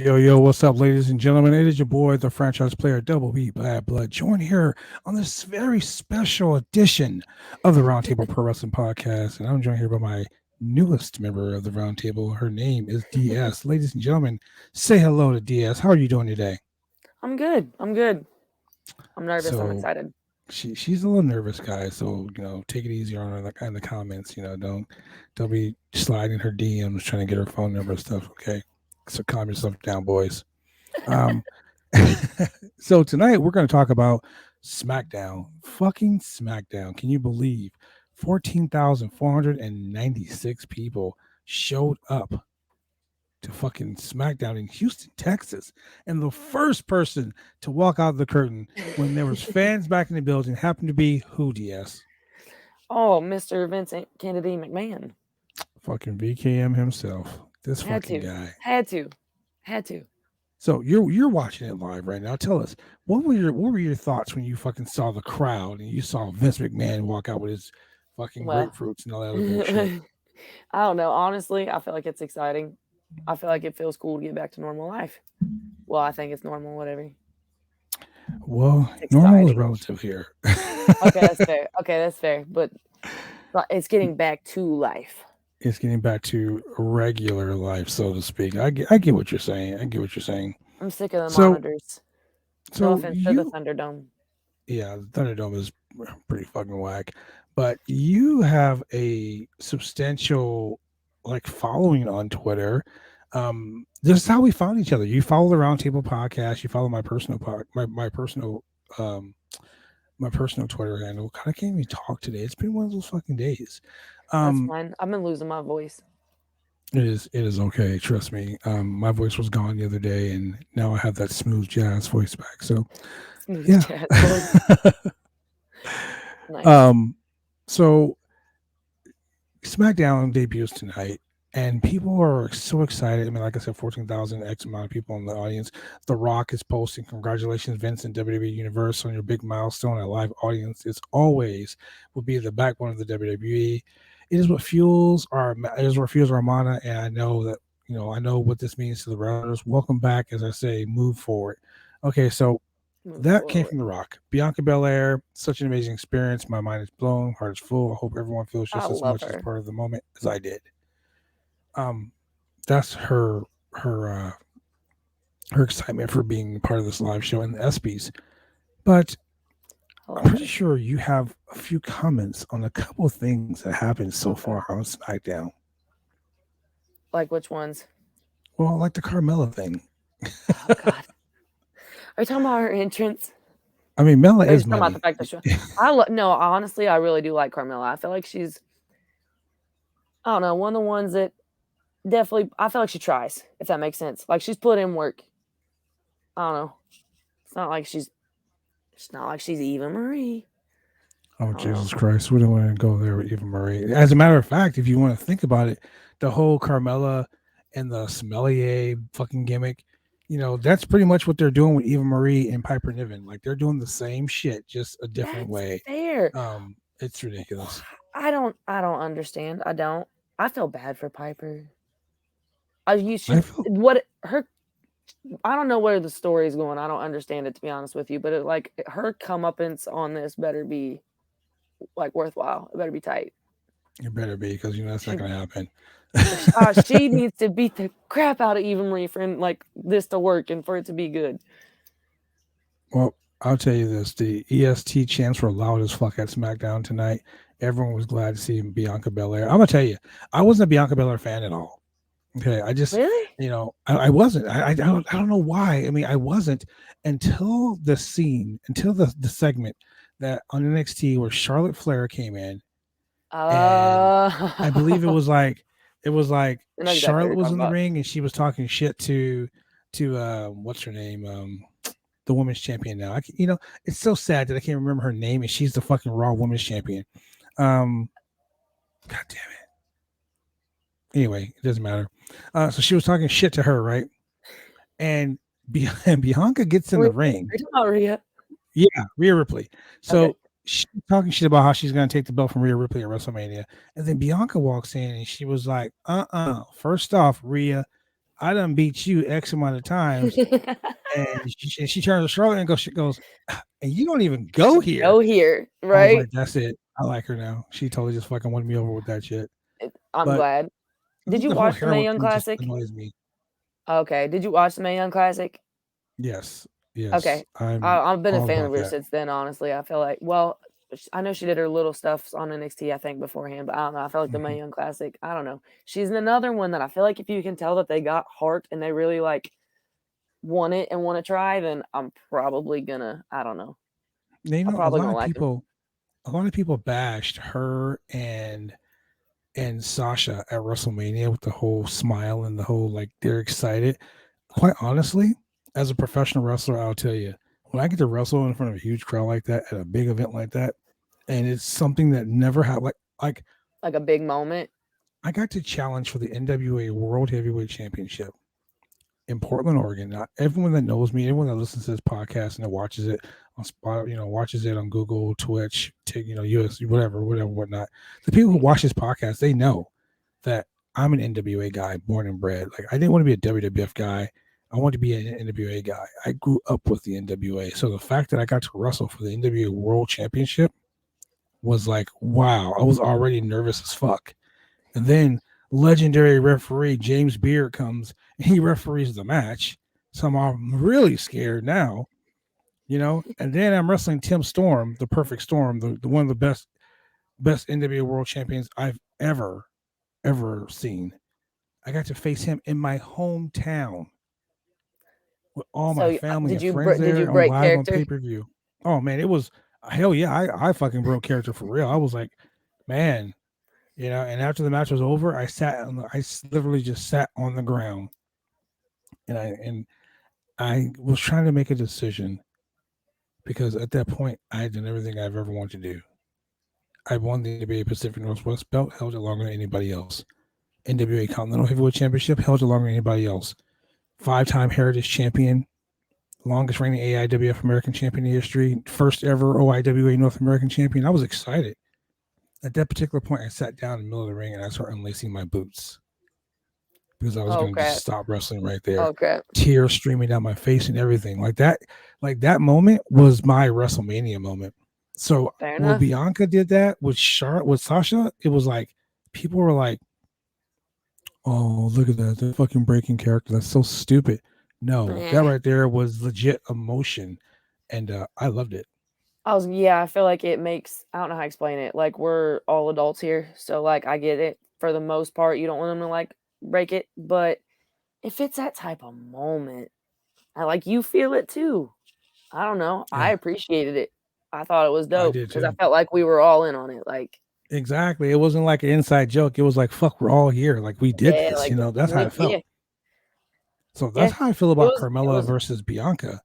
Yo, what's up, ladies and gentlemen? It is your boy, the franchise player, Double B Bad Blood, joined here on this very special edition of the Roundtable Pro Wrestling Podcast. And I'm joined here by my newest member of the Roundtable. Her name is DS. Ladies and gentlemen, say hello to DS. How are you doing today? I'm good. I'm good. I'm nervous. I'm So excited. she's a little nervous, guys. So take it easy on her in the comments. Don't be sliding her DMs trying to get her phone number and stuff. Okay, so calm yourself down, boys. Um, so tonight we're going to talk about Smackdown. Fucking Smackdown. Can you believe 14,496 people showed up to fucking Smackdown in Houston, Texas? And the first person to walk out of the curtain when there was fans back in the building happened to be who, DS? Oh, Mr. Vincent Kennedy McMahon. Fucking VKM himself. This Had fucking to. guy. Had to. Had to. So you're watching it live right now. Tell us what were your thoughts when you fucking saw the crowd and you saw Vince McMahon walk out with his fucking Well, grapefruits and all that other bullshit? I don't know. Honestly, I feel like it's exciting. I feel like it feels cool to get back to normal life. Well, I think it's normal, whatever. Well, It's normal is exciting. relative here. Okay, that's fair. Okay, that's fair. But it's getting back to life. It's getting back to regular life, so to speak. I get what you're saying. I get what you're saying. I'm sick of the So monitors. No so offense to the you Thunderdome. yeah, the Thunderdome is pretty fucking whack. But you have a substantial like following on Twitter. This is how we found each other. You follow the Roundtable podcast. You follow my personal um my personal Twitter handle. God, I can't even talk today. It's been one of those fucking days. That's Um, fine. I've been losing my voice. it is okay. Trust me. My voice was gone the other day, and now I have that smooth jazz voice back. So Smooth yeah. jazz voice. Nice. um, so SmackDown debuts tonight, and people are so excited. I mean, like I said, 14,000 X amount of people in the audience. The Rock is posting, "Congratulations, Vince and WWE Universe, on your big milestone." A live audience is always will be the backbone of the WWE. It is what fuels our. It is what fuels our mana, and I know that I know what this means to the wrestlers. Welcome back, as I say, move forward. Okay, so Move that came forward. from The Rock. Bianca Belair, such an amazing experience. My mind is blown, heart is full. I hope everyone feels I just as love much as her. part of the moment as I did. Um, that's her her excitement for being part of this live show and the ESPYS. But I I'm love pretty her. sure you have a few comments on a couple of things that happened so far on SmackDown. Like which ones? Well, like the Carmella thing. Oh God. Are you talking about her entrance? I mean, Mela Or are you is just talking about the money. fact that she no, honestly, I really do like Carmella. I feel like she's I don't know, one of the ones that definitely I feel like she tries, if that makes sense. Like she's put in work. I don't know. It's not like she's Eva Marie. Oh, I don't know. Jesus Christ. We don't want to go there with Eva Marie. As a matter of fact, if you want to think about it, the whole Carmella and the sommelier fucking gimmick, that's pretty much what they're doing with Eva Marie and Piper Niven. Like they're doing the same shit, just a different That's way. fair. It's ridiculous. I don't understand. I don't. I feel bad for Piper. I you I should feel what her I don't know where the story is going. I don't understand it to be honest with you, but like her comeuppance on this better be like worthwhile. It better be tight. it better be because that's not She gonna happen. she needs to beat the crap out of Eva Marie for like this to work and for it to be good. Well, I'll tell you this: the EST chants were loud as fuck at SmackDown tonight. Everyone was glad to see Bianca Belair. I'm gonna tell you, I wasn't a Bianca Belair fan at all. Okay, I just, Really? I wasn't. I don't know why. I mean, I wasn't until the scene, until the segment that on NXT where Charlotte Flair came in, and I believe Uh, it was like I know exactly what Charlotte you're was talking in the about. ring and she was talking shit to what's her name, the women's champion now. It's so sad that I can't remember her name and she's the fucking Raw Women's Champion. Um, God damn it. Anyway, it doesn't matter. So she was talking shit to her, right? And, and Bianca gets in Rhea. the Are ring. you talking about Rhea? Yeah, Rhea Ripley. Okay. So she's talking shit about how she's going to take the belt from Rhea Ripley at WrestleMania. And then Bianca walks in and she was like, First off, Rhea, I done beat you X amount of times. And she turns to Charlotte and goes, and you don't even go here. Go here, I was right? like, that's it. I like her now. She totally just fucking won me over with that shit. I'm But glad. Did you the whole watch the Mae heroin Young thing just Classic? annoys me. Okay. Did you watch the Mae Young Classic? Yes, yes, Okay. I'm I've been a all fan about of her that. since then, honestly. I feel like, well, I know she did her little stuff on NXT, I think, beforehand, but I don't know. I feel like the Mhm. Mae Young Classic, I don't know. She's another one that I feel like if you can tell that they got heart and they really like want it and want to try, then I'm probably gonna, I don't know. Now, you I'm know, probably gonna like them. a lot of people bashed her and Sasha at WrestleMania with the whole smile and the whole like they're excited. Quite honestly, as a professional wrestler, I'll tell you, when I get to wrestle in front of a huge crowd like that at a big event like that, and it's something that never had like Like a big moment. I got to challenge for the NWA World Heavyweight Championship in Portland, Oregon. Not everyone that knows me, everyone that listens to this podcast and that watches it on Spot, watches it on Google, Twitch, US, whatever, whatnot. The people who watch this podcast, they know that I'm an NWA guy, born and bred. Like I didn't want to be a WWF guy. I wanted to be an NWA guy. I grew up with the NWA. So the fact that I got to wrestle for the NWA World Championship was like, wow, I was already nervous as fuck. And then legendary referee James Beard comes and he referees the match. So I'm really scared now. And then I'm wrestling Tim Storm, the perfect storm, the one of the best NWA world champions I've ever seen. I got to face him in my hometown with all my So family and friends did you there on break live on character? pay-per-view. Oh man, it was hell yeah, I fucking broke character for real. I was like, man, and after the match was over, literally just sat on the ground and I was trying to make a decision because at that point I had done everything I've ever wanted to do. I won the NWA Pacific Northwest belt, held it longer than anybody else. NWA Continental Heavyweight Championship, held it longer than anybody else. 5-time Heritage Champion, longest reigning AIWF American Champion in history, first ever OIWA North American Champion. I was excited. At that particular point, I sat down in the middle of the ring and I started unlacing my boots because I was Oh going to just crap. stop wrestling right there. Oh crap. Tears streaming down my face and everything like that. Like that moment was my WrestleMania moment. So Fair when enough. Bianca did that with Sasha, it was like people were like, "Oh, look at that! They're fucking breaking character. That's so stupid." No, that Eh. right there was legit emotion, and I loved it. Yeah, I feel like it makes, I don't know how to explain it. Like we're all adults here, so like I get it. For the most part, you don't want them to like break it, but if it's that type of moment, I like you feel it too. I don't know. I Yeah, appreciated it. I thought it was I dope did because I too. felt like we were all in on it. Like, Exactly. It wasn't like an inside joke. It was like, "Fuck, we're all here. Like we did yeah, this." like That's how it yeah, felt. So yeah. that's how I feel It about was it Carmella was versus Bianca.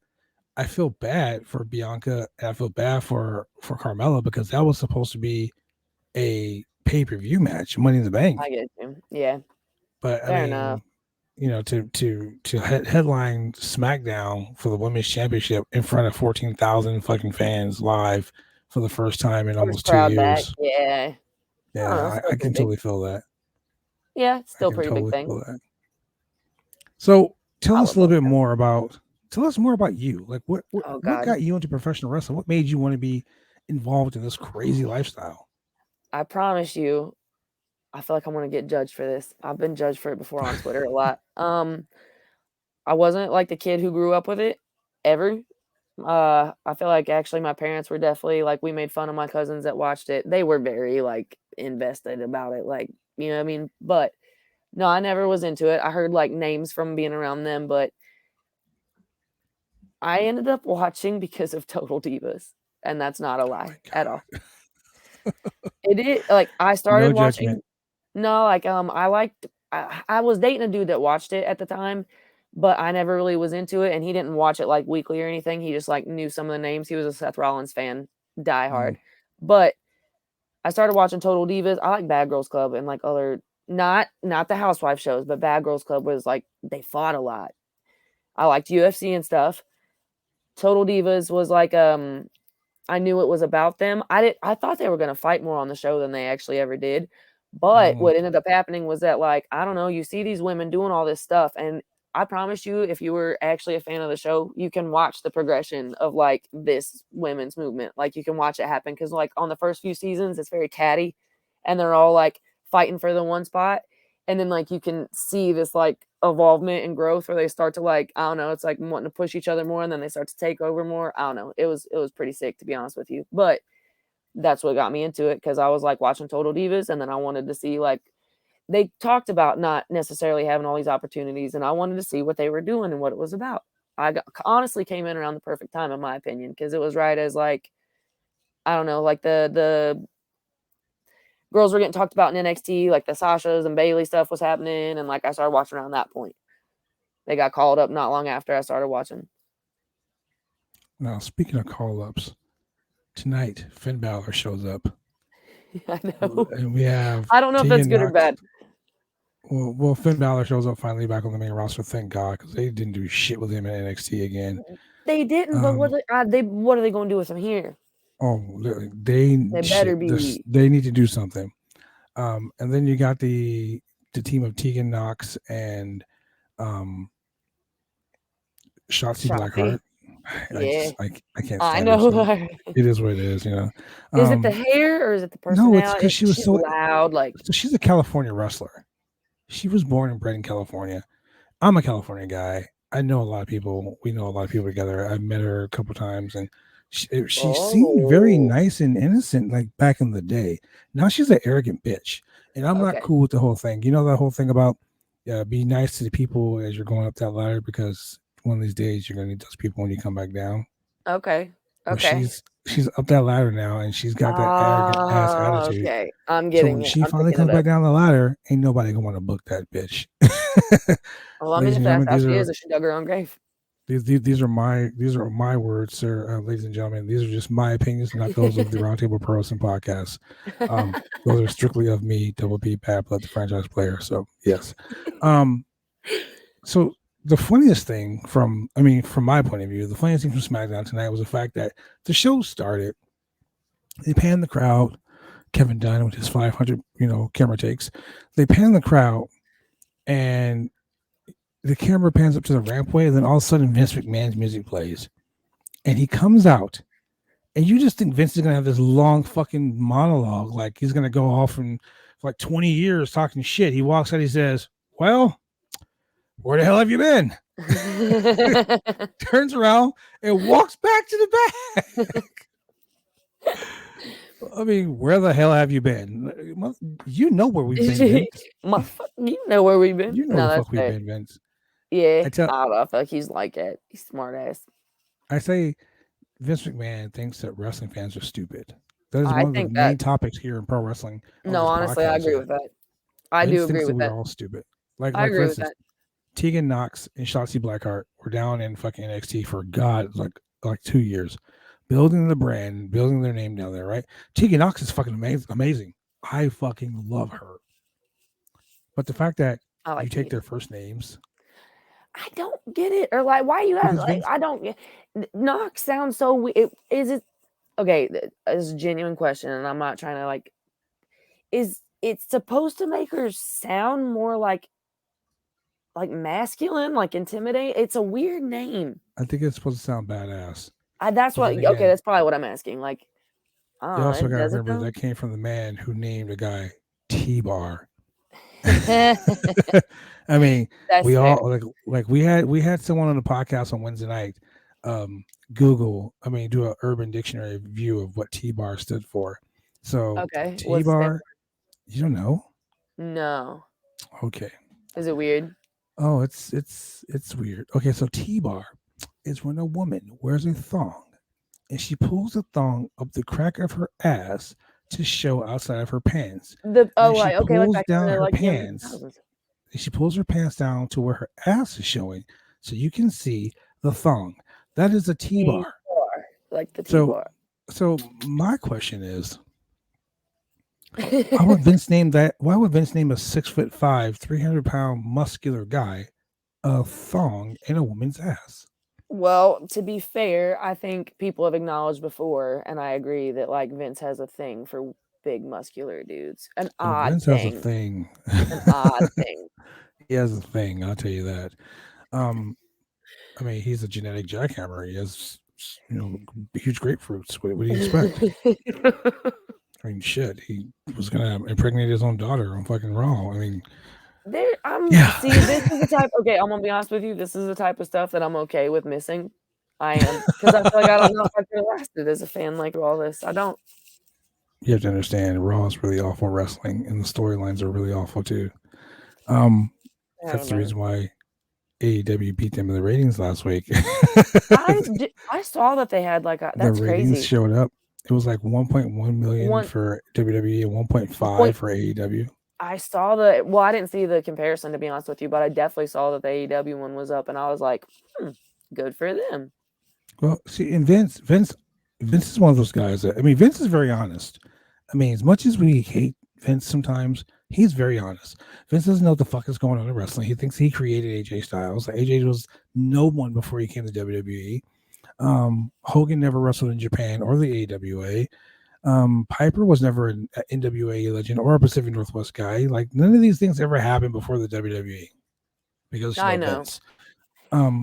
I feel bad for Bianca and I feel bad for Carmella because that was supposed to be a pay-per-view match, Money in the I Bank. get you. Yeah, But I fair enough. mean, to headline SmackDown for the women's championship in front of 14,000 fucking fans live for the first time in First almost two crowd back. years. Yeah. I don't Yeah, know. It's still I can pretty big. totally feel that. Yeah, it's I still a can pretty big totally thing. feel that. So I tell us love a little both bit of them. more about tell us more about you. Like Oh what God. got you into professional wrestling? What made you want to be involved in this crazy lifestyle? I promise you, I feel like I'm gonna get judged for this. I've been judged for it before on Twitter a lot. I wasn't like the kid who grew up with it ever. I feel like actually my parents were definitely like we made fun of my cousins that watched it. They were very like invested about it, like you know what I mean. But no, I never was into it. I heard like names from being around them, but I ended up watching because of Total Divas, and that's not a Oh my lie at all. god. It is like I started No watching. judgment. No, like I liked. I was dating a dude that watched it at the time, but I never really was into it, and he didn't watch it like weekly or anything. He just like knew some of the names. He was a Seth Rollins fan, die Mm, hard. But I started watching Total Divas. I like Bad Girls Club and like other not the housewife shows, but Bad Girls Club was like they fought a lot. I liked UFC and stuff. Total Divas was like I knew it was about them. I thought they were gonna fight more on the show than they actually ever did. But Mm, what ended up happening was that, like, I don't know, you see these women doing all this stuff, and I promise you, if you were actually a fan of the show, you can watch the progression of like this women's movement. Like you can watch it happen because like on the first few seasons, it's very catty, and they're all like fighting for the one spot, and then like you can see this like evolvement and growth where they start to like I don't know, it's like wanting to push each other more, and then they start to take over more. I don't know. It was pretty sick to be honest with you, but that's what got me into it because I was like watching Total Divas, and then I wanted to see like they talked about not necessarily having all these opportunities, and I wanted to see what they were doing and what it was about. Honestly came in around the perfect time, in my opinion, because it was right as like I don't know, like the girls were getting talked about in NXT, like the Sasha's and Bailey stuff was happening, and like I started watching around that point. They got called up not long after I started watching. now, speaking of call ups, tonight Finn Balor shows up, I know. and we have I don't know if that's Tegan good or Knox. bad. Well, Finn Balor shows up finally back on the main roster. Thank God, because they didn't do shit with him in NXT again. They didn't, but Um, what are they going to do with him here? oh, they They better shit. This be they need to do something. And then you got the team of Tegan Knox and um, Shotzi Shotzi. Blackheart. Yeah, I can't I stand her. So know. it is what it is, you know. Is it the hair or is it the No, it's personality? because she was She's so. loud, like, So she's a California wrestler. She was born and bred in California. I'm a California guy. I know a lot of people. We know a lot of people together. I've met her a couple times, and she seemed very oh, nice and innocent, like back in the day. Now she's an arrogant bitch, and I'm not okay, cool with the whole thing. You know that whole thing about be nice to the people as you're going up that ladder because one of these days you're gonna need those people when you come back down. okay, Well, okay. she's up that ladder now, and she's got that arrogant ass attitude. Okay. I'm So getting when it. she I'm finally picking comes it back up. down the ladder, ain't nobody gonna want to book that bitch. Well, I mean, Ladies if and that's gentlemen, how she is, if she dug her own grave. these are my words, sir, ladies and gentlemen. These are just my opinions, not those of the Roundtable Pro Wrestling Podcast. Those are strictly of me, Double P Pap, let the franchise player. So yes. Um, so the funniest thing from my point of view, the funniest thing from SmackDown tonight was the fact that the show started. They panned the crowd. Kevin Dunn with his 500, camera takes. They pan the crowd, and the camera pans up to the rampway, and then all of a sudden Vince McMahon's music plays, and he comes out, and you just think Vince is gonna have this long fucking monologue, like he's gonna go off and for like 20 years talking shit. He walks out, he says, "Well, where the hell have you been?" Turns around and walks back to the back. I mean, where the hell have you been? You know where we've been, Vince. You know where we've been. You know No, the that's fuck we've fair. been, Vince. Yeah, I tell, I don't know. I feel like he's like it. He's smart ass. I say, Vince McMahon thinks that wrestling fans are stupid. That is I one of the think that. main topics here in pro wrestling on No, this honestly, I podcast. agree That with that. I do Vince agree thinks that with we're that. all stupid. I Like for agree with instance, that. Tegan Knox and Shotzi Blackheart were down in fucking NXT for God like 2 years, building the brand, building their name down there. Right? Tegan Knox is fucking amazing. I fucking love her. But the fact that I you like take Tegan. their first names I don't get it. Or like, why you have because like? Vince, I don't get. Knox sounds so weird. Is it okay? It's a genuine question, and I'm not trying to like. Is it supposed to make her sound more like masculine, like intimidate? It's a weird name. I think it's supposed to sound badass. That's But what. then Okay, again, that's probably what I'm asking. Like, I you also don't got know. to Does it remember though? that came from the man who named a guy T-Bar. I mean, That's we fair. all we had someone on the podcast on Wednesday night. Do a Urban Dictionary view of what T-bar stood for. So Okay, what's it stand T-bar, you don't know? for? No. Okay. Is it weird? Oh, it's weird. Okay, so T-bar is when a woman wears a thong and she pulls the thong up the crack of her ass to show outside of her pants. And then she Like okay, like pulls back in down the her like young pants. 2000s. She pulls her pants down to where her ass is showing so you can see the thong. That is a T-bar. T-bar, like the So T-bar. so my question is, why would Vince name a 6'5", 300-pound muscular guy a thong in a woman's ass? Well, to be fair, I think people have acknowledged before, and I agree that like Vince has a thing for big muscular dudes. An And odd Vince has a thing. thing. An odd thing. He has a thing. I'll tell you that. Um, I mean, he's a genetic jackhammer. He has, huge grapefruits. What do you expect? I mean, shit. He was gonna impregnate his own daughter on fucking Raw. I mean, yeah. See, this is the type okay, I'm gonna be honest with you, this is the type of stuff that I'm okay with missing. I am, because I feel like I don't know if I could've lasted as a fan, like, through all this. I don't. You have to understand, Raw is really awful wrestling, and the storylines are really awful too. Um, I that's don't the know. reason why AEW beat them in the ratings last week. I saw that they had, like, a The that's ratings crazy. showed up. It was like 1.1 million One for WWE and 1.5 point for AEW. I saw I didn't see the comparison, to be honest with you, but I definitely saw that the AEW one was up, and I was like, "Hmm, good for them." Well, see, and Vince is one of those guys that, I mean, Vince is very honest. I mean, as much as we hate Vince sometimes, he's very honest. Vince doesn't know what the fuck is going on in wrestling. He thinks he created AJ Styles. AJ was no one before he came to WWE. Hogan never wrestled in Japan or the AWA. Piper was never an NWA legend or a Pacific Northwest guy. Like, none of these things ever happened before the WWE because, I know. Vince.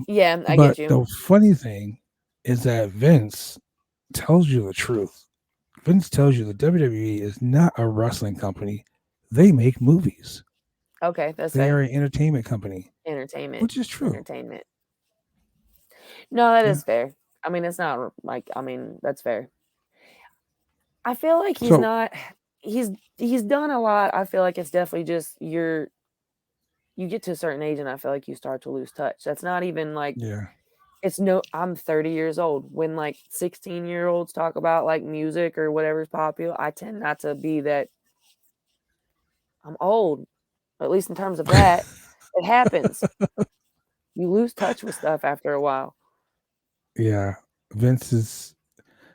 Yeah, I But get you. the funny thing is that Vince tells you the truth. Vince tells you the WWE is not a wrestling company. They make movies. Okay, that's They fair. are an entertainment company, Entertainment. which is true. Entertainment. No, that Yeah. is fair. I mean, it's not like I mean, that's fair. I feel like he's So, not he's done a lot. I feel like it's definitely just you get to a certain age and I feel like you start to lose touch. That's not even like yeah. it's no I'm 30 years old. When like 16-year-olds talk about like music or whatever's popular, I tend not to be that I'm old, at least in terms of that. It happens. You lose touch with stuff after a while. Yeah. Vince is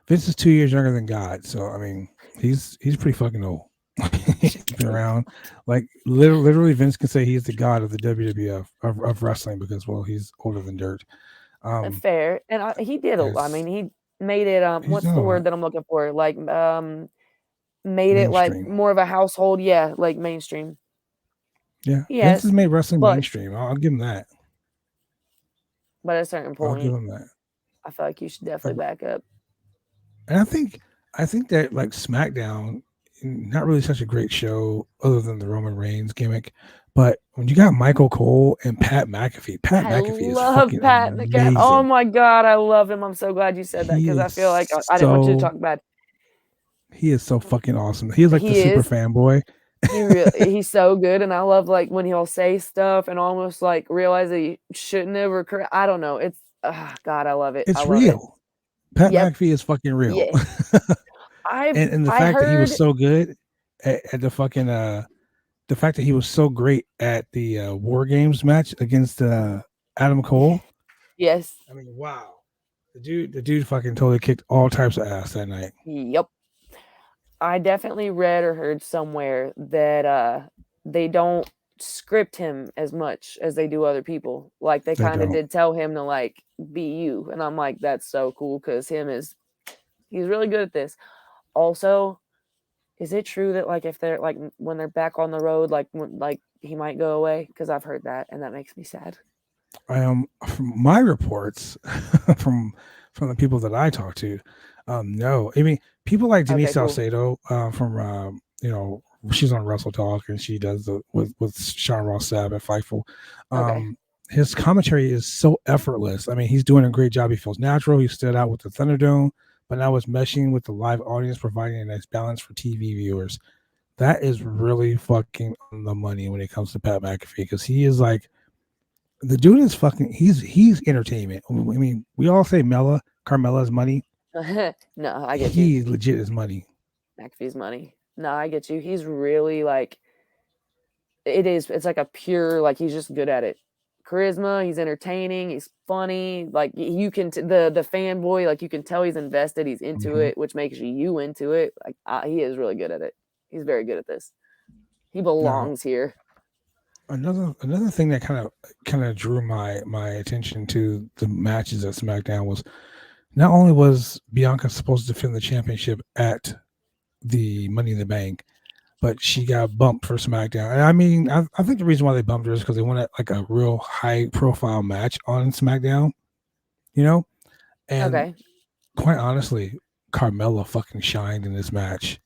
Vince is 2 years younger than God. So, I mean, he's pretty fucking old. He's been around. Like, literally, Vince can say he's the god of the WWF of wrestling because, well, he's older than dirt. Um, Fair. And he did I as mean, he made it he's what's done the a word lot. that I'm looking for? Like made it like Mainstream. more of a household, yeah, like mainstream. Yeah. Vince has Yes, made wrestling but mainstream. I'll give him that. at a certain I'll give point, him that. I feel like you should definitely Um, back up. And I think that, like, SmackDown, not really such a great show other than the Roman Reigns gimmick. But when you got Michael Cole and Pat I McAfee is love fucking Pat McAfee. Oh amazing. my god, I love him. I'm so glad you said that He because I is feel like I didn't want you to so talk bad. he is so fucking awesome. He is like the He super is. fanboy. He's so good, and I love like when he'll say stuff and almost like realize that he shouldn't have or I don't know. It's God, I love it. I It's love it. real. Pat Yep. McAfee is fucking real. Yeah. And the I fact that he was heard so good at the fact that he was so great at the War Games match against Adam Cole. yes. I mean, wow. The dude fucking totally kicked all types of ass that night. Yep. I definitely read or heard somewhere that they don't script him as much as they do other people. Like they They kind of don't. did tell him to like be you, and I'm like that's so cool because he's really good at this. Also, is it true that like if they're like when they're back on the road, like he might go away? Because I've heard that, and that makes me sad. From my reports, from from the people that I talk to, no. I mean, people like Denise Okay, cool. Salcedo, from she's on Wrestle Talk and she does the with Sean Ross Sapp at Fightful. Okay. Um, his commentary is so effortless. I mean, he's doing a great job. He feels natural. He stood out with the Thunderdome, but now it's meshing with the live audience, providing a nice balance for TV viewers. That is really fucking on the money when it comes to Pat McAfee because he is like the dude is fucking. He's entertainment. I mean, we all say Carmella's money. No, I get you. He legit is money. McAfee's money. No, I get you. He's really like it's like a pure like he's just good at it. Charisma, he's entertaining, he's funny. Like you can the fanboy like you can tell he's invested, he's into Hmm. it, which makes you into it. Like he is really good at it. He's very good at this. He Now, belongs here. another thing that kind of drew my attention to the matches at SmackDown was not only was Bianca supposed to defend the championship at the Money in the Bank, but she got bumped for SmackDown. And I mean, I think the reason why they bumped her is because they wanted like a real high profile match on SmackDown, you know. And Okay. quite honestly, Carmella fucking shined in this match.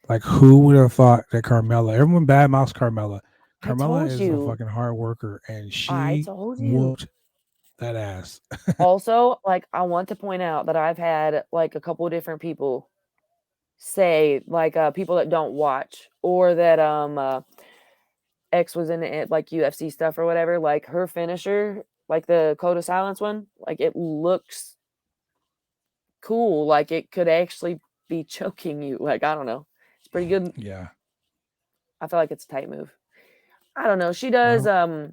Like, who would have thought that Carmella? Everyone badmouths Carmella. I Carmella told is a you. fucking hard worker, and I she told you. whooped that ass. Also, like, I want to point out that I've had like a couple of different people say, like, people that don't watch or that X was in it, like UFC stuff or whatever, like her finisher, like the Code of Silence one, like it looks cool. Like it could actually be choking you. Like, I don't know. It's pretty good. Yeah. I feel like it's a tight move. I don't know. She does Well,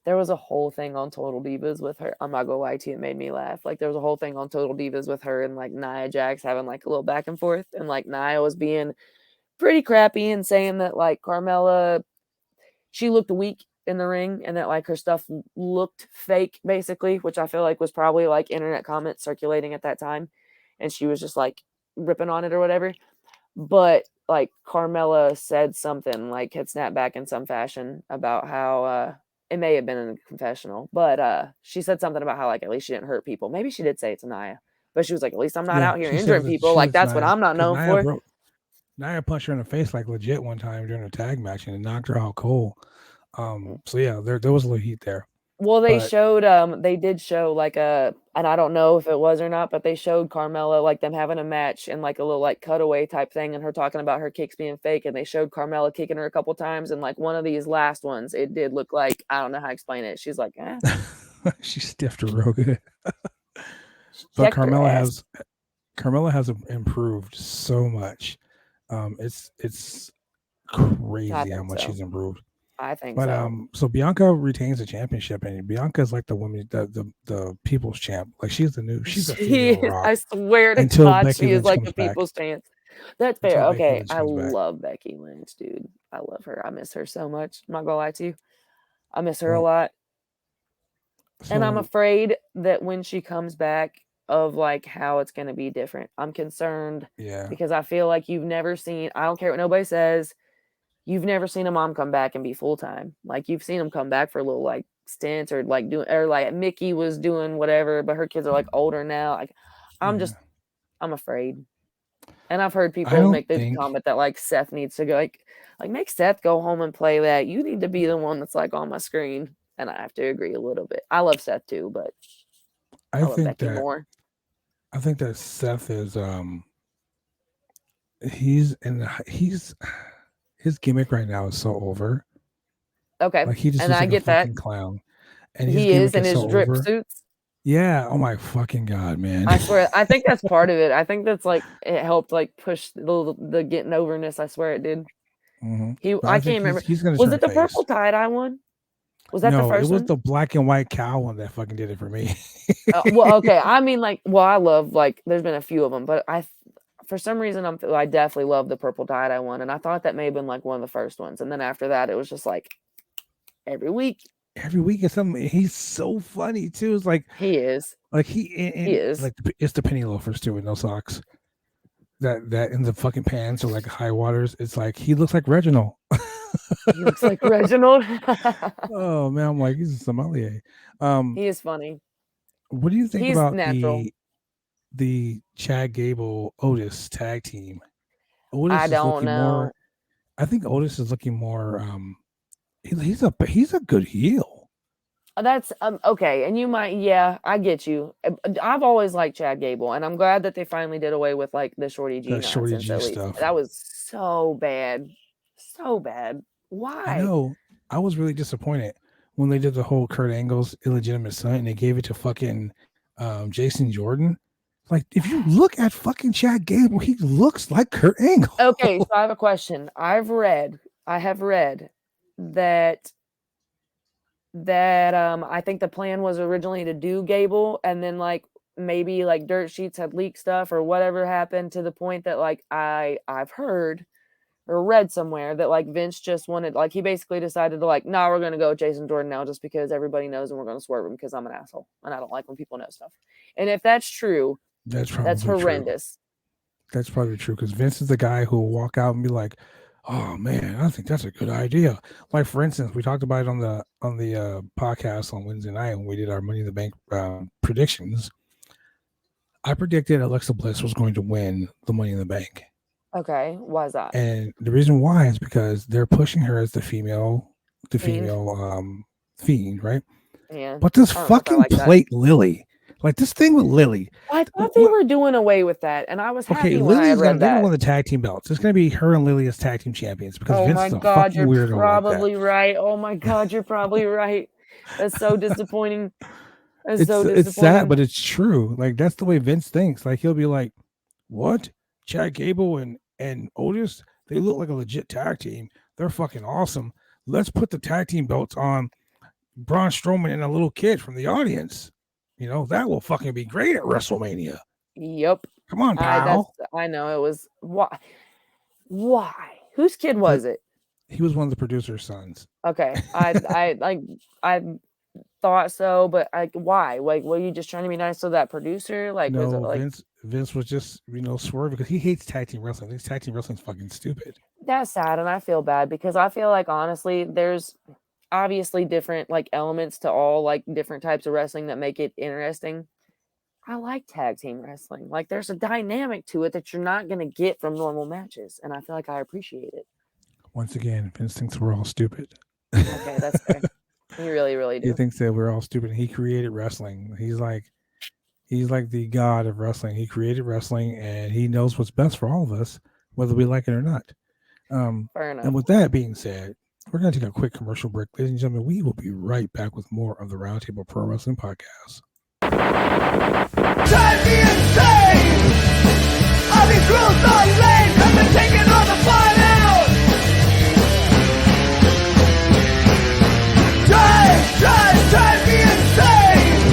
there was a whole thing on Total Divas with her. I'm not gonna lie to you, it made me laugh. Like there was a whole thing on Total Divas with her and like Nia Jax having like a little back and forth, and like Nia was being pretty crappy and saying that like Carmella, she looked weak in the ring and that like her stuff looked fake basically, which I feel like was probably like internet comments circulating at that time, and she was just like ripping on it or whatever. But like Carmella said something, like had snapped back in some fashion about how it may have been in a confessional, but she said something about how like at least she didn't hurt people. Maybe she did say it to Naya, but she was like, at least I'm not yeah, out here injuring people. she Like said it's that's what Nia I'm not because known for. Nia punched her in the face like legit one time during a tag match and it knocked her out cold. So yeah, there was a little heat there, Well, but they did show like and I don't know if it was or not, but they showed Carmella like them having a match and like a little like cutaway type thing and her talking about her kicks being fake, and they showed Carmella kicking her a couple times, and like one of these last ones, it did look like, I don't know how to explain it. She's like, she stiffed her real good. she But checked her ass. Carmella has improved so much. It's I crazy how think much so. she's improved. I think But so. so Bianca retains the championship, and Bianca is like the woman, the people's champ. Like she's a She female is, Rock I swear to until God, Becky she is Lynch like comes the back. people's chance. That's fair. Until Becky Okay. Lynch I comes back. love Becky Lynch, dude. I love her. I miss her so much. I'm not gonna lie to you. I miss her a Well, lot. And I'm so afraid that when she comes back of like how it's going to be different. I'm concerned yeah, because I feel like you've never seen, I don't care what nobody says, you've never seen a mom come back and be full time. Like you've seen them come back for a little like stints or like doing, or like Mickey was doing whatever, but her kids are like older now. Like I'm yeah. just, I'm afraid. And I've heard I people don't make the think comment that like Seth needs to go like make Seth go home and play that. You need to be the one that's like on my screen. And I have to agree a little bit. I love Seth too, but I I love think Becky that more. I think that Seth is he's in he's his gimmick right now is so over. Okay, Like he just and looks I like a get that. fucking clown, and his He is gimmick in is his so drip over. suits. Yeah. Oh my fucking god, man. I swear, I think that's part of it. I think that's like it helped like push the getting overness. I swear it did. But I I think can't remember. he's gonna Was turn it the face. purple tie dye one? Was that the No, it first was one? the black and white cow one that fucking did it for me. Well, okay. I mean, like, well, I love like. There's been a few of them, but for some reason, I definitely love the purple tie dye one, and I thought that may have been like one of the first ones, and then after that, it was just like every week. Every week is something. He's so funny too. It's He is. like he He and is. like it's the penny loafers too with no socks. That in the fucking pants or like high waters. It's like he looks like Reginald. He looks like Reginald. Oh man, I'm like he's a sommelier. Um, He is funny. what do you think He's about natural. the Chad Gable Otis tag team? I Otis is don't looking more. know. I think Otis is looking more. He's a good heel. That's okay, and you might, yeah, I get you. I've always liked Chad Gable, and I'm glad that they finally did away with like the Shorty G That Shorty nonsense. G At least stuff. that was so bad, so bad. I Why? know. I was really disappointed when they did the whole Kurt Angle's illegitimate son and they gave it to fucking Jason Jordan. Like, if you look at fucking Chad Gable, he looks like Kurt Angle. Okay, so I have a question. I have read that I think the plan was originally to do Gable, and then like maybe like dirt sheets had leaked stuff or whatever happened to the point that like I've heard or read somewhere that like Vince just wanted, like he basically decided to like, nah, we're gonna go with Jason Jordan now just because everybody knows and we're gonna swerve him because I'm an asshole and I don't like when people know stuff. And if that's true, That's that's probably true. horrendous. That's probably true because Vince is the guy who will walk out and be like, "Oh man, I think that's a good idea." Like for instance, we talked about it on the podcast on Wednesday night when we did our Money in the Bank predictions. I predicted Alexa Bliss was going to win the Money in the Bank, Okay, why is that? and the reason why is because they're pushing her as the Fiend. female fiend, right? Yeah, But this I don't know if I fucking like that. plate Lily, like this thing with Lily, I thought they what? were doing away with that, and I was Okay, happy when I had read they're gonna that. win the tag team belts. It's gonna be her and Lily as tag team champions because Oh Vince my is a god, fucking you're weirdo like that. probably right. Oh my god, you're probably right. That's so disappointing. That's so It's sad, disappointing. but it's true. Like that's the way Vince thinks. Like he'll be like, "What? Chad Gable and Otis? They look like a legit tag team. They're fucking awesome. Let's put the tag team belts on Braun Strowman and a little kid from the audience. You know that will fucking be great at WrestleMania. Yep. Come on, pal." I know it was why. Why? Whose kid was it? He was one of the producer's sons. Okay. I thought so, but like why? Like were you just trying to be nice to that producer? Like was it No, like Vince was just swerving because he hates tag team wrestling. This tag team wrestling's fucking stupid. that's sad and I feel bad because I feel like honestly there's obviously different like elements to all like different types of wrestling that make it interesting. I like tag team wrestling. Like there's a dynamic to it that you're not going to get from normal matches and I feel like I appreciate it. Once again, Vince thinks we're all stupid. Okay, that's fair. You really really He do. thinks that we're all stupid. He created wrestling. He's like the god of wrestling. He created wrestling, and he knows what's best for all of us, whether we like it or not. Fair And enough. with that being said, we're going to take a quick commercial break, ladies and gentlemen. We will be right back with more of the Roundtable Pro Wrestling Podcast. Drive me insane! All these rules are lame, have been taking all the fun out! Drive me insane!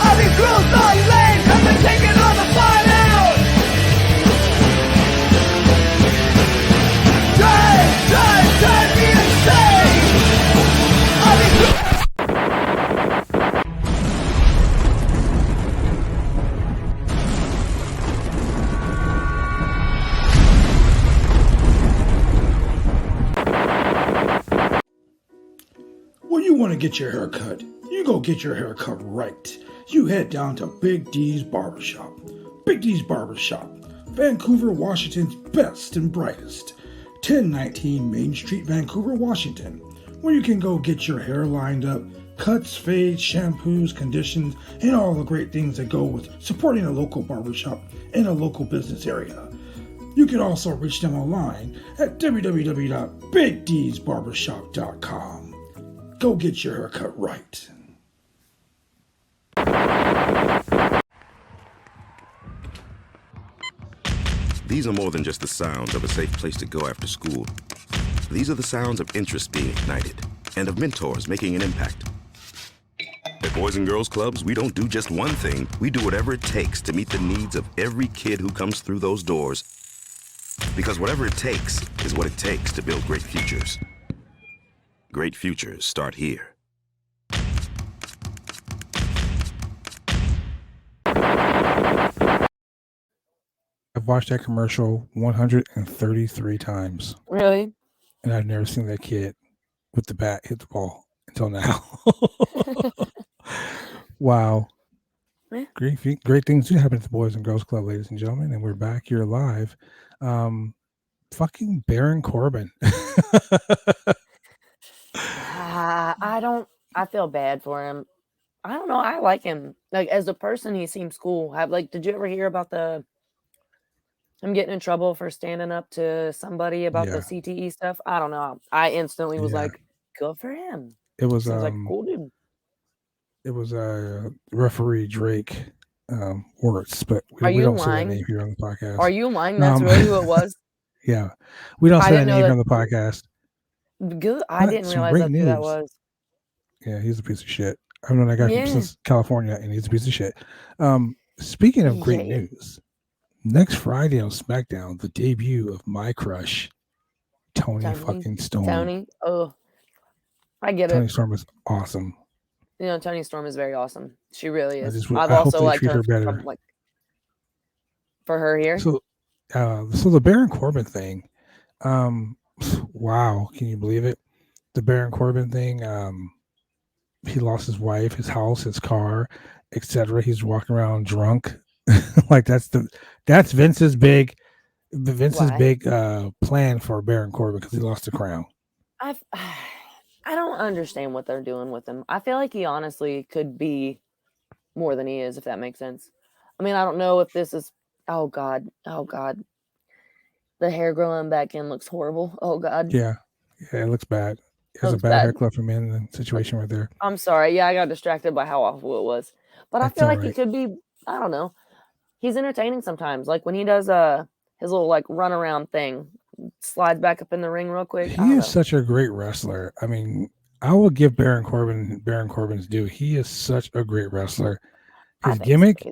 All these rules are lame, have been taking all the fun out! Drive me insane! All these When you want to get your hair cut, you go get your hair cut right. You head down to Big D's Barbershop. Big D's Barbershop, Vancouver, Washington's best and brightest. 1019 Main Street, Vancouver, Washington, where you can go get your hair lined up, cuts, fades, shampoos, conditions, and all the great things that go with supporting a local barbershop in a local business area. You can also reach them online at www.bigdsbarbershop.com. Go get your haircut right. These are more than just the sounds of a safe place to go after school. These are the sounds of interest being ignited and of mentors making an impact. At Boys and Girls Clubs, we don't do just one thing. We do whatever it takes to meet the needs of every kid who comes through those doors. Because whatever it takes is what it takes to build great futures. Great futures start here. I've watched that commercial 133 times, Really? and I've never seen that kid with the bat hit the ball until now. Wow. Yeah. Great things do happen at the Boys and Girls Club, ladies and gentlemen, and we're back here live. Fucking Baron Corbin. I feel bad for him. I don't know. I like him. Like as a person, he seems cool. Did you ever hear about him getting in trouble for standing up to somebody about the Yeah. CTE stuff? I don't know. I instantly was Yeah. like, good for him. It was Seems like a cool dude. it was referee Drake Wirtz, but Are we you don't say that lying? name here on the podcast. Are you lying? That's really who it was. Yeah, we don't I say that didn't know name here on that. the podcast. Good. I But didn't some realize great that's who that news. was. Yeah, he's a piece of shit. I've known that guy Yeah. since California, and he's a piece of shit. Speaking of great Yeah. news, next Friday on Smackdown, the debut of my crush, Tony fucking Storm. Tony. Oh, I get Tony it. Storm is awesome. You know, Tony Storm is very awesome. She really is. I I've hope also they liked treat her her better. from like. for her here. So the Baron Corbin thing, wow, can you believe it? The Baron Corbin thing, he lost his wife, his house, his car, etc. He's walking around drunk. Like that's Vince's big Why? Plan for Baron Corbin because he lost the crown. I I don't understand what they're doing with him. I feel like he honestly could be more than he is, if that makes sense. I mean, I don't know if this is. Oh God, the hair growing back in looks horrible. Oh God, Yeah, it looks bad. He has a looks bad bad. haircut from in the situation right there. I'm sorry. Yeah, I got distracted by how awful it was. But I That's feel all like he right. could be. I don't know. He's entertaining sometimes. Like when he does his little like run around thing, slides back up in the ring real quick. I He don't is know. such a great wrestler. I mean, I will give Baron Corbin's due. He is such a great wrestler. I His think so. gimmick,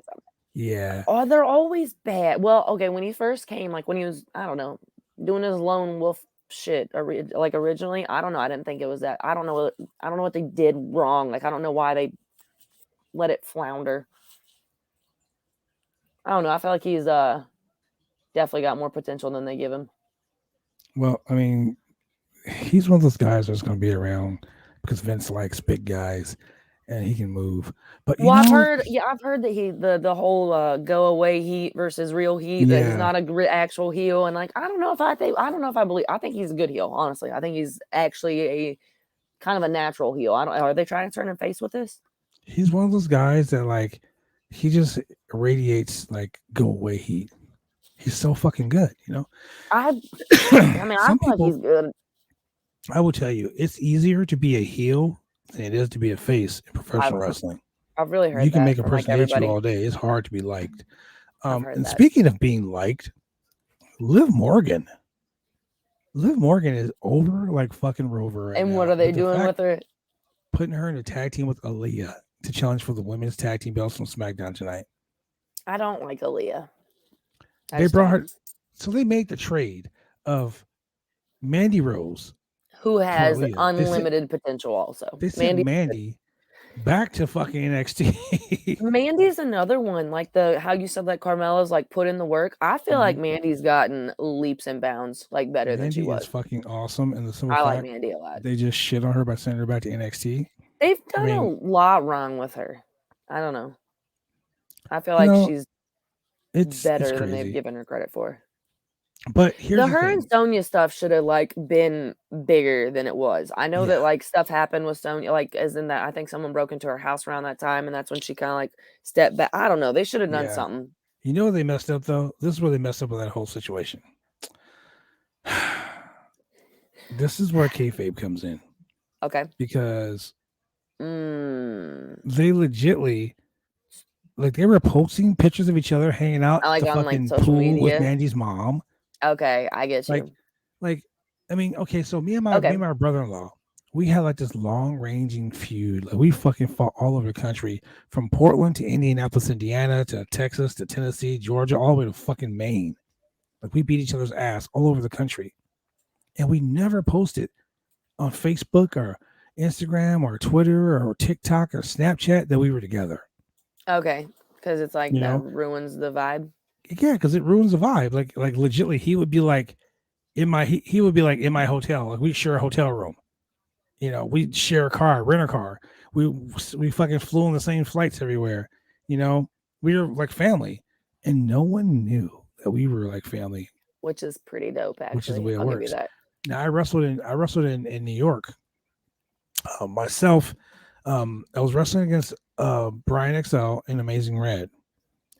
yeah, Oh, they're always bad. Well, okay, when he first came, like when he was, I don't know, doing his lone wolf shit, like originally, I don't know. I didn't think it was that. I don't know. I don't know what they did wrong. Like I don't know why they let it flounder. I don't know. I feel like he's definitely got more potential than they give him. well, I mean, he's one of those guys that's going to be around because Vince likes big guys and he can move. But Well, I've heard that he the whole go away heat versus real heat, that he's yeah, not a actual heel, and like I don't know if I believe. I think he's a good heel. Honestly, I think he's actually a kind of a natural heel. I don't. Are they trying to turn him face with this? he's one of those guys that like he just radiates like go away heat. He's so fucking good, you know. I mean, I Some feel like he's people, good. I will tell you, it's easier to be a heel than it is to be a face in professional I've wrestling. I've really You heard can that make a from like person hate you everybody. all day. It's hard to be liked. I've heard And that. speaking of being liked, Liv Morgan. Liv Morgan is over like fucking Rover right And now. what are they But the doing fact with her? putting her in a tag team with Aaliyah to challenge for the women's tag team belts from SmackDown tonight. I don't like Aaliyah. I They just brought don't. her, so they made the trade of Mandy Rose Who for has Aaliyah. unlimited potential? Also, They sent Mandy back to fucking NXT. Mandy's another one, like how you said that Carmella's like put in the work. I feel like Mandy's gotten leaps and bounds, like better than she Mandy is was. fucking awesome, and the simple I like fact Mandy a lot. they just shit on her by sending her back to NXT. They've I done a mean, lot wrong with her. I don't know. I feel you like know, she's it's better than they've crazy. given her credit for. But here's the Her and thing. Sonya stuff should have like been bigger than it was. I know that Yeah. like stuff happened with Sonya, like as in that I think someone broke into her house around that time, and that's when she kind of like stepped back. I don't know. They should have done Yeah. something. You know where they messed up though? This is where they messed up with that whole situation. This is where kayfabe comes in. Okay. Because Mm. they legitly like they were posting pictures of each other hanging out Like at the on like fucking social pool with media. Mandy's mom. Okay, I get you. Like I mean, okay, so me and Okay. my brother-in-law, we had like this long-ranging feud. Like we fucking fought all over the country, from Portland to Indianapolis, Indiana, to Texas, to Tennessee, Georgia, all the way to fucking Maine. Like we beat each other's ass all over the country. And we never posted on Facebook or Instagram or Twitter or TikTok or Snapchat that we were together. Okay, because it's like You that know? ruins the vibe. Yeah, because it ruins the vibe. Like legitly, he would be like he would be like in my hotel. Like we share a hotel room. You know, we share a car, rent a car. We fucking flew on the same flights everywhere. You know, we were like family, and no one knew that we were like family. Which is pretty dope, actually. Which is the way it I'll give you works. that. Now I wrestled in New York. Myself, I was wrestling against Brian XL in Amazing Red.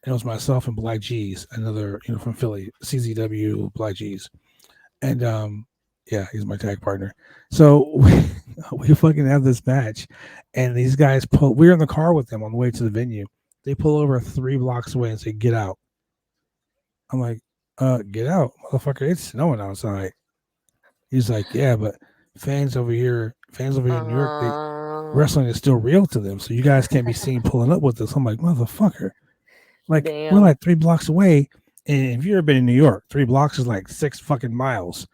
And it was myself and Black G's, another, from Philly, CZW Black G's. And yeah, he's my tag partner. So we fucking have this match, and these guys we're in the car with them on the way to the venue. They pull over 3 blocks away and say, "Get out." I'm like, get out, motherfucker. It's snowing outside. He's like, yeah, but fans over here in New York, wrestling is still real to them. So you guys can't be seen pulling up with us. I'm like, motherfucker. Like, damn. we're like 3 blocks away. And if you've ever been in New York, 3 blocks is like 6 fucking miles.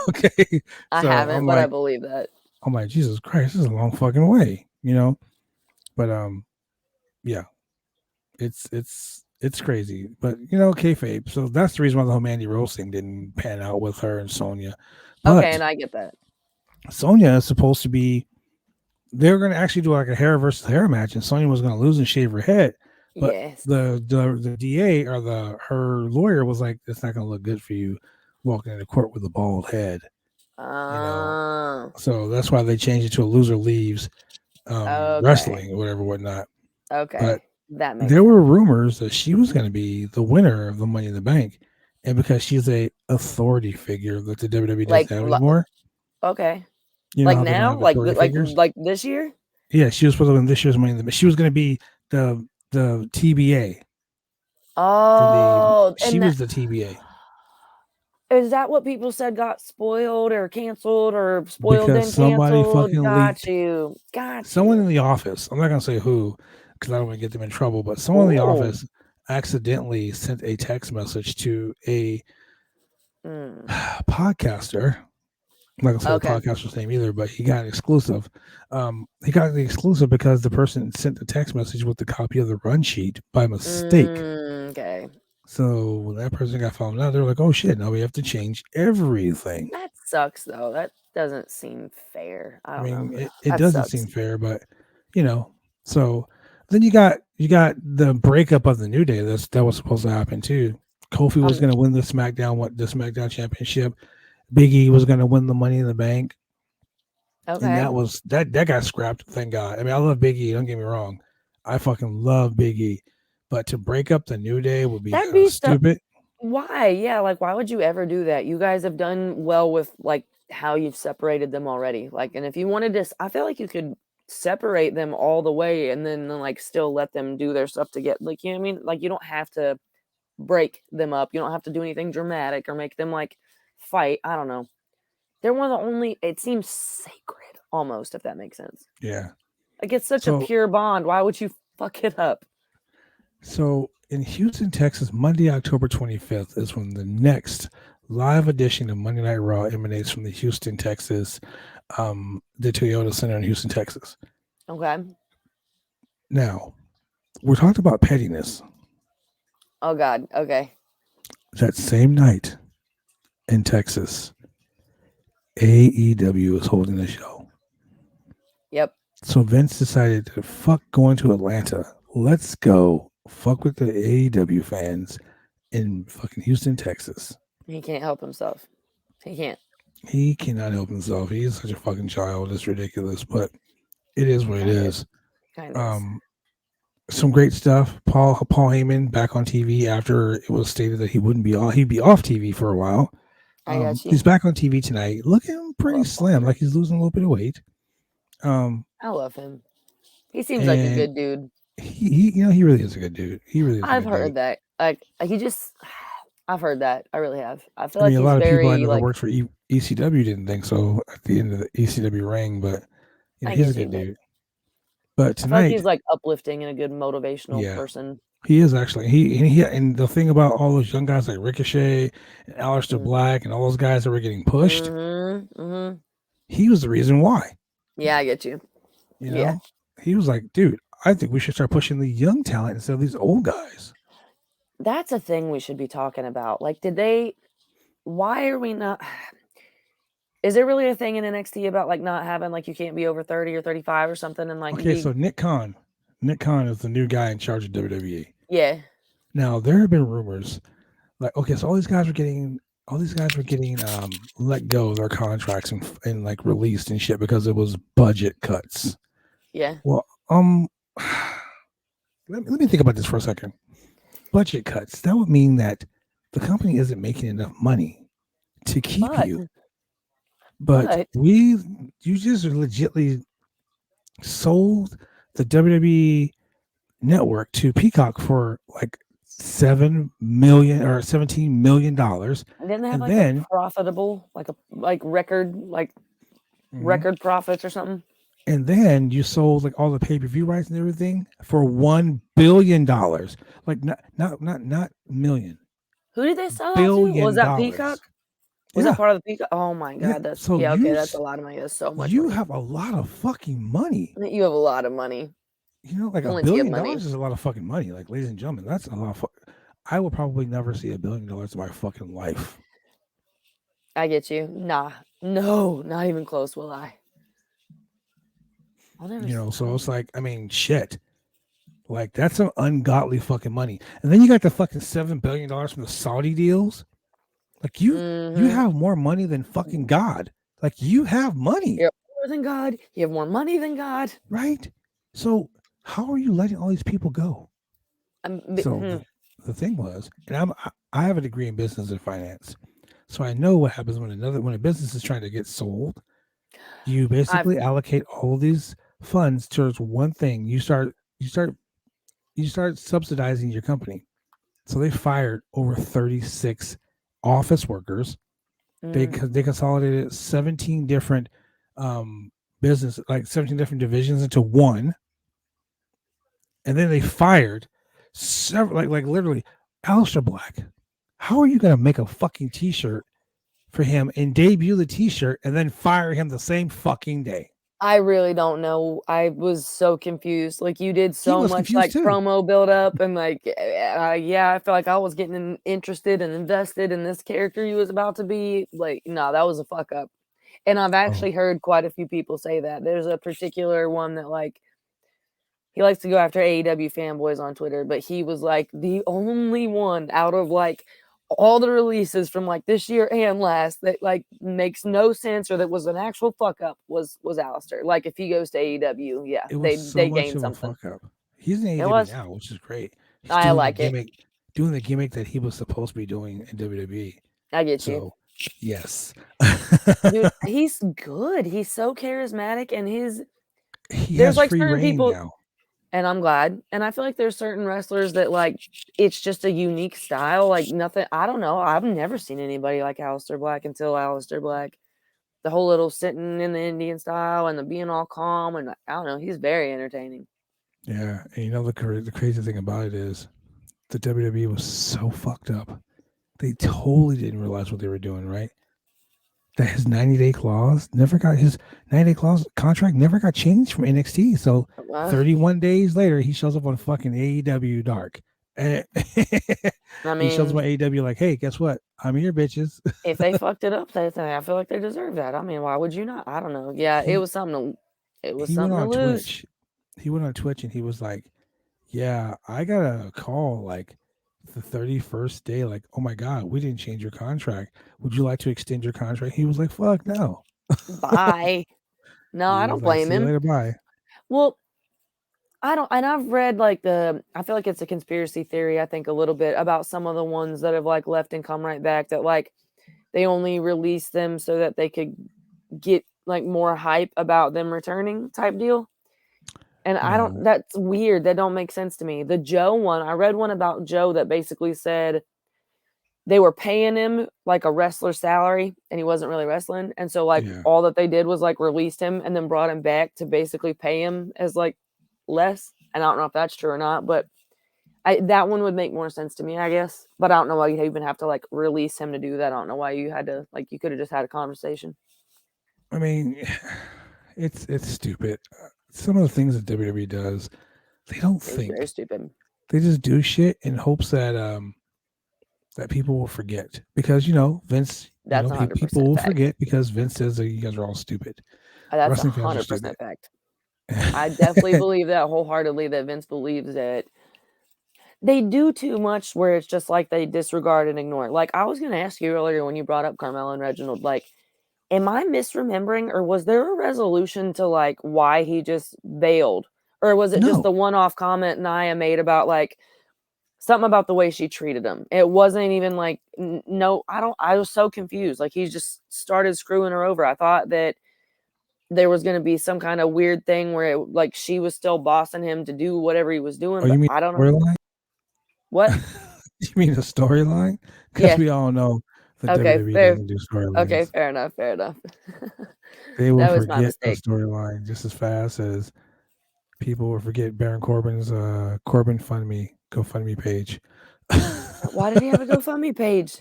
Okay. I haven't, but I believe that. I'm like, Jesus Christ, this is a long fucking way, But yeah. It's It's crazy, but kayfabe. So that's the reason why the whole Mandy Rose thing didn't pan out with her and Sonya. Okay, But and I get that. Sonya is supposed to be. They're going to actually do like a hair versus hair match, and Sonya was going to lose and shave her head. But Yes. the DA or her lawyer was like, "It's not going to look good for you walking into court with a bald head." So that's why they changed it to a loser leaves Okay. wrestling or whatever, whatnot. Okay. But That makes there sense. were rumors that she was going to be the winner of the Money in the Bank, and because she's a authority figure that the WWE Like, doesn't have anymore. Okay. You know Like how they don't now? have authority figures? Like this year? Yeah, she was supposed to win this year's Money in the Bank. She was going to be the TBA. Oh, She and was the TBA is that what people said got spoiled or canceled or spoiled because then somebody canceled? fucking Got leaked. you. Got Someone you. in the office. I'm not going to say who because I don't want to get them in trouble. But someone in the Ooh. office accidentally sent a text message to a podcaster. I'm not gonna say Okay. the podcaster's name either, but he got an exclusive. He got the exclusive because the person sent the text message with the copy of the run sheet by mistake. Okay. So when that person got found out, they're like, "Oh shit! Now we have to change everything." That sucks though. That doesn't seem fair. I I don't know. mean, it That doesn't sucks. seem fair, but So then you got the breakup of the New Day. That was supposed to happen too. Kofi was going to win the SmackDown championship. Big E was going to win the Money in the Bank. Okay. And that got scrapped. Thank God. I mean, I love Big E. Don't get me wrong. I fucking love Big E. But to break up the New Day would be That'd be stupid. Why? Yeah, like why would you ever do that? You guys have done well with like how you've separated them already. Like, and if you wanted to, I feel like you could separate them all the way and then like still let them do their stuff to get like, you know what I mean? Like you don't have to break them up. You don't have to do anything dramatic or make them like fight. I don't know. They're one of the only, it seems sacred almost, if that makes sense. Yeah. Like it's such a pure bond. Why would you fuck it up? So in Houston, Texas, Monday, October 25th is when the next live edition of Monday Night Raw emanates from the Houston, Texas, the Toyota Center in Houston, Texas. Okay. Now, we're talking about pettiness. Oh, God. Okay. That same night in Texas, AEW is holding a show. Yep. So Vince decided to fuck going to Atlanta. Let's go fuck with the AEW fans in fucking Houston, Texas. He can't help himself. He can't. He cannot help himself. He's such a fucking child. It's ridiculous, but it is what it is. Kind of. Some great stuff. Paul Heyman back on TV after it was stated that he'd be off TV for a while. I got you. He's back on TV tonight, looking pretty slim, like he's losing a little bit of weight. I love him. He seems like a good dude. He really is a good dude. He really is. I've heard that. Like I've heard that. I really have. I feel like he's a lot of very, people I know that worked for ECW didn't think so at the end of the ECW ring, but he's a good dude. But tonight, I feel like he's like uplifting and a good motivational person. He is actually. He and the thing about all those young guys like Ricochet and Aleister Black and all those guys that were getting pushed, he was the reason why. Yeah, I get you. You know, he was like, dude, I think we should start pushing the young talent instead of these old guys. That's a thing we should be talking about. Like, why are we not? Is there really a thing in NXT about like not having like you can't be over 30 or 35 or something? And like, so Nick Khan is the new guy in charge of WWE. Yeah. Now there have been rumors, like so all these guys were getting let go of their contracts and like released and shit because it was budget cuts. Yeah. Well, let me think about this for a second. Budget cuts. That would mean that the company isn't making enough money to keep you. But you just legitimately sold the WWE network to Peacock for like $7 million or $17 million. Didn't they have a profitable, record profits or something? And then you sold like all the pay-per-view rights and everything for $1 billion. Like not million. Who did they sell that to? Was that Peacock? Was that part of the Peacock? Oh my God, that's that's a lot of money. That's so much. You have a lot of fucking money. You have a lot of money. like $1 Plenty of billion money. is a lot of fucking money. Like, ladies and gentlemen, that's a lot of I will probably never see $1 billion in my fucking life. I get you. Nah, no, not even close. Will I? I'll never. So it's like, I mean, shit. Like, that's some ungodly fucking money. And then you got the fucking $7 billion from the Saudi deals. Like, you have more money than fucking God. Like, you have money. You have more than God. You have more money than God. Right? So how are you letting all these people go? So the thing was, and I have a degree in business and finance. So I know what happens when a business is trying to get sold. You basically allocate all these funds towards one thing. You start subsidizing your company. So they fired over 36 office workers. They consolidated 17 different business, like 17 different divisions into one. And then they fired several, like literally, Aleister Black. How are you going to make a fucking t-shirt for him and debut the t-shirt and then fire him the same fucking day? I really don't know. I was so confused. Like, you did so much like too. promo build up, and like, yeah, I feel like I was getting interested and invested in this character he was about to be. Like, no, that was a fuck up. And I've actually heard quite a few people say that. There's a particular one that like he likes to go after AEW fanboys on Twitter, but he was like the only one out of like all the releases from like this year and last that like makes no sense or that was an actual fuck up was Aleister. Like, if he goes to AEW, yeah, they gain something. Fuck up. He's in AEW now, which is great. He's I like doing the gimmick that he was supposed to be doing in WWE. I get you. Yes. Dude, he's good. He's so charismatic, and he there's has like free certain reign people now. And I'm glad. And I feel like there's certain wrestlers that like it's just a unique style. Like, nothing. I don't know. I've never seen anybody like Aleister Black until Aleister Black. The whole little sitting in the Indian style and the being all calm, and I don't know. He's very entertaining. Yeah, and the crazy thing about it is the WWE was so fucked up. They totally didn't realize what they were doing, right? That his 90-day clause never got his 90-day clause contract never got changed from NXT. So 31 days later, he shows up on fucking AEW Dark. And I mean, he shows up on AEW like, hey, guess what? I'm here, bitches. If they fucked it up, I feel like they deserve that. I mean, why would you not? I don't know. Yeah, it was something to lose. Twitch. He went on Twitch and he was like, yeah, I got a call like the 31st day, like, oh my God, we didn't change your contract. Would you like to extend your contract? He was like, fuck no. Bye. No, I don't blame him. See you later, bye. Well, I don't, and I've read like I feel like it's a conspiracy theory, I think, a little bit about some of the ones that have like left and come right back, that like they only released them so that they could get like more hype about them returning type deal. And that's weird. That don't make sense to me. The Joe one, I read one about Joe that basically said they were paying him like a wrestler salary and he wasn't really wrestling. And so like all that they did was like released him and then brought him back to basically pay him as like less. And I don't know if that's true or not, but that one would make more sense to me, I guess. But I don't know why you even have to like release him to do that. I don't know why you had to, like, you could have just had a conversation. I mean, it's stupid. Some of the things that WWE does, they don't think. Very stupid. They just do shit in hopes that that people will forget, because Vince. That's people will forget because Vince says that you guys are all stupid. That's 100% fact. I definitely believe that wholeheartedly, that Vince believes that they do too much where it's just like they disregard and ignore it. Like, I was going to ask you earlier when you brought up Carmella and Reginald, like, am I misremembering, or was there a resolution to like why he just bailed? Or was it just the one-off comment Nia made about like something about the way she treated him? It wasn't even like, no, I was so confused. Like, he just started screwing her over. I thought that there was going to be some kind of weird thing where like she was still bossing him to do whatever he was doing. You mean I don't know. What? You mean a storyline? Because we all know that WWE doesn't do storylines. Okay, fair enough. They will forget a storyline just as fast as people will forget Baron Corbin's Corbin GoFundMe page. Why did he have a GoFundMe page?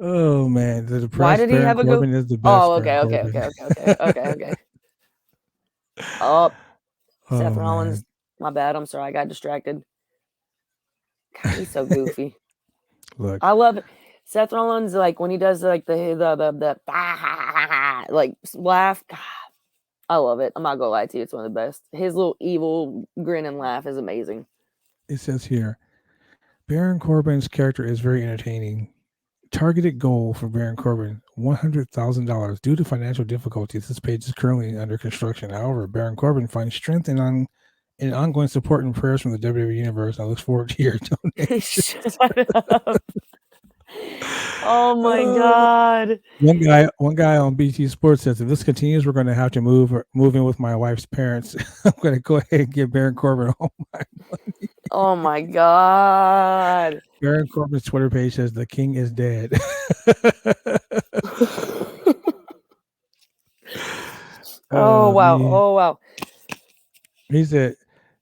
Oh man, the depressed Why did he have a Corbin is the best. Oh, okay. Oh, Seth Oh Rollins. man, My bad. I'm sorry. I got distracted. God, he's so goofy. look, I love it. Seth Rollins, like when he does like the like laugh. God, I love it. I'm not gonna lie to you. It's one of the best. His little evil grin and laugh is amazing. it says here, Baron Corbin's character is very entertaining. Targeted goal for Baron Corbin, $100,000. Due to financial difficulties, this page is currently under construction. However, Baron Corbin finds strength in ongoing support and prayers from the WWE Universe. I look forward to your donation. Shut up. Oh my Uh, God. one guy on BT Sports says, if this continues, we're going to have to move in with my wife's parents. I'm going to go ahead and give Baron Corbin all my money. Oh my God. Baron Corbin's Twitter page says the king is dead. Oh wow. Me. Oh wow. He said,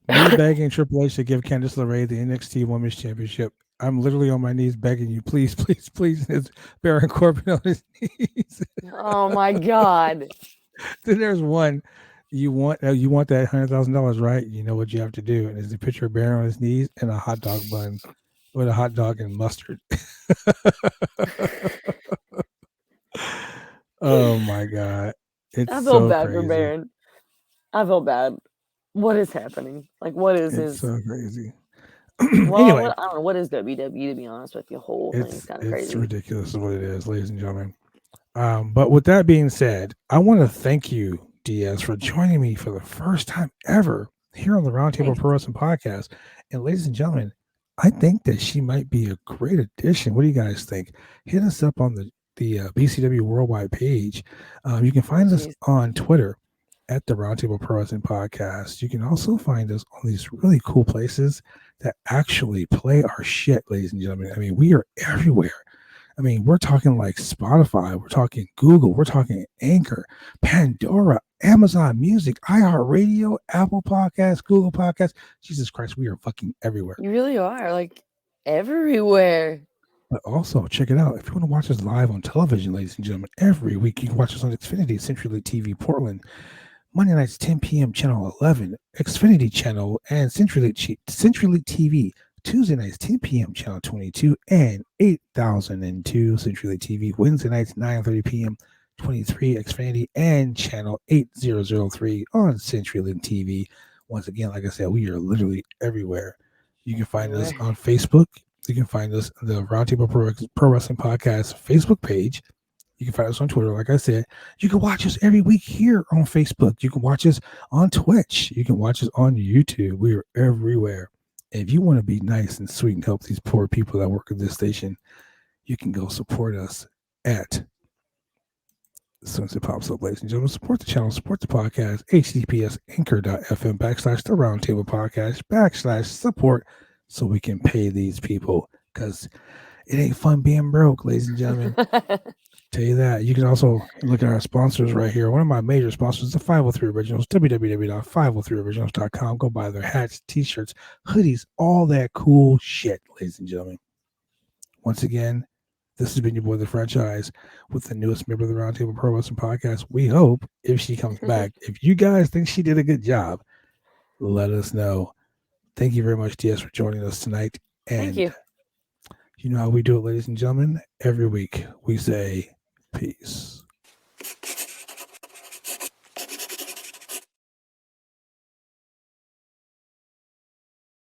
me begging Triple H to give Candice LeRae the NXT Women's Championship. I'm literally on my knees begging you, please, please, please. It's Baron Corbin on his knees. Oh my God. Then there's one. You want that $100,000, right? You know what you have to do, and there's a picture of Baron on his knees and a hot dog bun with a hot dog and mustard. Oh my God, it's I feel so bad for crazy. Baron. I feel bad. What is happening? Like, what is It's his? so crazy. Well, Anyway, I don't know. What is WWE? To be honest with you, whole thing is kind of it's crazy. ridiculous is what it is, ladies and gentlemen. But with that being said, I want to thank you, Diaz, for joining me for the first time ever here on the Roundtable Thanks. Pro Wrestling Podcast. And ladies and gentlemen, I think that she might be a great addition. What do you guys think? Hit us up on the BCW Worldwide page. You can find us on Twitter at the Roundtable Pro Wrestling Podcast. You can also find us on these really cool places that actually play our shit, ladies and gentlemen. I mean, we are everywhere. I mean, we're talking like Spotify, we're talking Google, we're talking Anchor, Pandora, Amazon Music, iHeartRadio, Apple Podcasts, Google Podcasts. Jesus Christ, we are fucking everywhere. You really are like everywhere. But also, check it out. If you want to watch us live on television, ladies and gentlemen, every week you can watch us on Xfinity, Century League TV Portland, Monday nights, 10 p.m., Channel 11, Xfinity Channel, and Century League TV. Tuesday nights, 10 p.m., Channel 22, and 8002 Century League TV. Wednesday nights, 9:30 p.m., 23 Xfinity, and Channel 8003 on Century League TV. Once again, like I said, we are literally everywhere. You can find us on Facebook. You can find us on the Roundtable Pro Wrestling Podcast Facebook page. You can find us on Twitter, like I said. You can watch us every week here on Facebook. You can watch us on Twitch. You can watch us on YouTube. We are everywhere. If you want to be nice and sweet and help these poor people that work at this station, you can go support us at, as soon as it pops up, ladies and gentlemen, support the channel, support the podcast, https anchor.fm / the Roundtable Podcast / support, so we can pay these people, because it ain't fun being broke, ladies and gentlemen. Tell you that. You can also look at our sponsors right here. One of my major sponsors, the 503 Originals, www.503originals.com. Go buy their hats, t-shirts, hoodies, all that cool shit, ladies and gentlemen. Once again, this has been your boy, The Franchise, with the newest member of the Roundtable Pro Wrestling Podcast. We hope, if she comes back, if you guys think she did a good job, let us know. Thank you very much, DS, for joining us tonight. And Thank you. You know how we do it, ladies and gentlemen. Every week we say peace.